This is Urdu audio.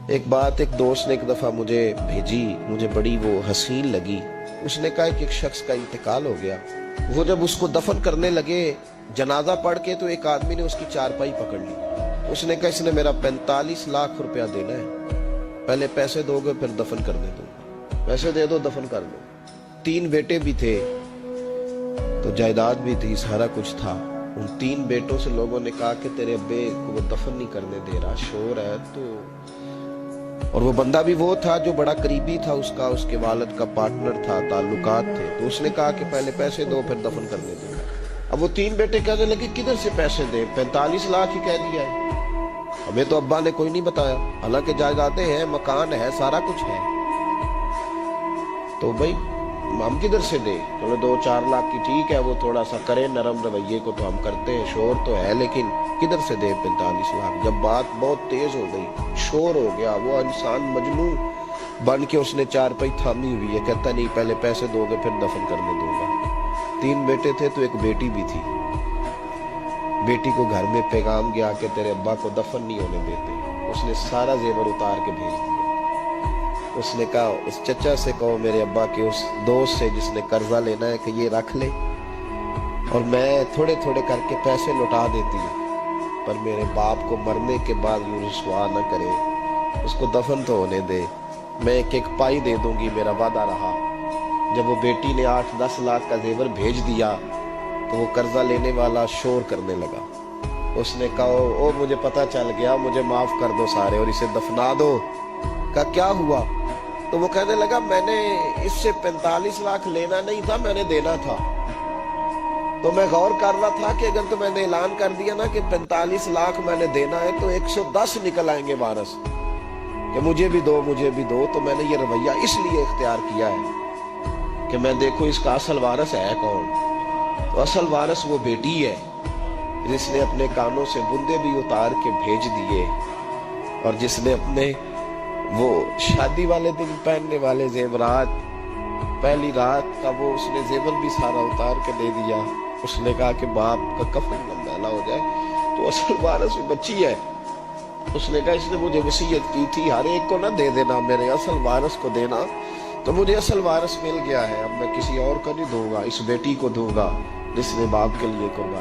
ایک بات ایک دوست نے ایک دفعہ مجھے بھیجی، مجھے بڑی وہ حسین لگی۔ اس نے کہا کہ ایک شخص کا انتقال ہو گیا، وہ جب اس کو دفن کرنے لگے جنازہ پڑھ کے تو ایک آدمی نے اس کی چارپائی پکڑ لی۔ اس نے کہا اس نے میرا 45 لاکھ روپیہ دینا ہے، پہلے پیسے دو گے پھر دفن کرنے دو گا، پیسے دے دو دفن کر دو۔ 3 بیٹے بھی تھے تو جائیداد بھی تھی، سارا کچھ تھا۔ ان 3 بیٹوں سے لوگوں نے کہا کہ تیرے ابے کو وہ دفن نہیں کرنے دے رہا، شور ہے تو۔ اور وہ بندہ بھی وہ تھا جو بڑا قریبی تھا اس کا، اس کے والد کا پارٹنر تھا، تعلقات تھے، تو اس نے کہا کہ پہلے پیسے دو پھر دفن کرنے دو۔ اب وہ 3 بیٹے کہنے لگے کدھر سے پیسے دیں، 45 لاکھ ہی کہہ دیا ہے، ہمیں تو ابا نے کوئی نہیں بتایا، حالانکہ جائیدادیں ہیں، مکان ہے، سارا کچھ ہے، تو بھائی ہم کدھر سے دیں؟ چلو 2-4 لاکھ کی ٹھیک ہے، وہ تھوڑا سا کرے نرم رویے کو تو ہم کرتے ہیں، شور تو ہے، لیکن کدھر سے دیں 45 لاکھ؟ جب بات بہت تیز ہو گئی، شور ہو گیا، وہ انسان مجنون بن کے اس نے چارپائی تھامی ہوئی ہے، کہتا نہیں پہلے پیسے دو گے پھر دفن کرنے دوں گا۔ 3 بیٹے تھے تو ایک بیٹی بھی تھی، بیٹی کو گھر میں پیغام گیا کہ تیرے ابا کو دفن نہیں ہونے دیتے۔ اس نے سارا زیور اتار کے بھیج دیا۔ اس نے کہا اس چچا سے کہو میرے ابا کے اس دوست سے جس نے قرضہ لینا ہے کہ یہ رکھ لے اور میں تھوڑے تھوڑے کر کے پیسے لوٹا دیتی ہوں، پر میرے باپ کو مرنے کے بعد یوں رسوا نہ کرے، اس کو دفن تو ہونے دے، میں ایک ایک پائی دے دوں گی، میرا وعدہ رہا۔ جب وہ بیٹی نے 8-10 لاکھ کا زیور بھیج دیا تو وہ قرضہ لینے والا شور کرنے لگا۔ اس نے کہا او مجھے پتہ چل گیا، مجھے معاف کر دو سارے اور اسے دفنا دو۔ کہا کیا ہوا؟ تو وہ کہنے لگا میں نے اس سے 45 لاکھ لینا نہیں تھا، میں نے دینا تھا، تو میں غور کر رہا تھا کہ اگر تو میں نے اعلان کر دیا نا کہ 45 لاکھ میں نے دینا ہے تو 110 نکل آئیں گے وارث کہ مجھے بھی دو مجھے بھی دو، تو میں نے یہ رویہ اس لیے اختیار کیا ہے کہ میں دیکھوں اس کا اصل وارث ہے کون۔ تو اصل وارث وہ بیٹی ہے جس نے اپنے کانوں سے بندے بھی اتار کے بھیج دیے، اور جس نے اپنے وہ شادی والے دن پہننے والے زیورات، پہلی رات کا وہ اس نے زیور بھی سارا اتار کے دے دیا۔ اس نے کہا کہ باپ کا کفن نہ میلا ہو جائے، تو اصل وارث وہ بچی ہے۔ اس نے کہا اس نے مجھے وصیت کی تھی ہر ایک کو نہ دے دینا، میرے اصل وارث کو دینا، تو مجھے اصل وارث مل گیا ہے، اب میں کسی اور کو نہیں دوں گا، اس بیٹی کو دوں گا جس نے باپ کے لیے قربانی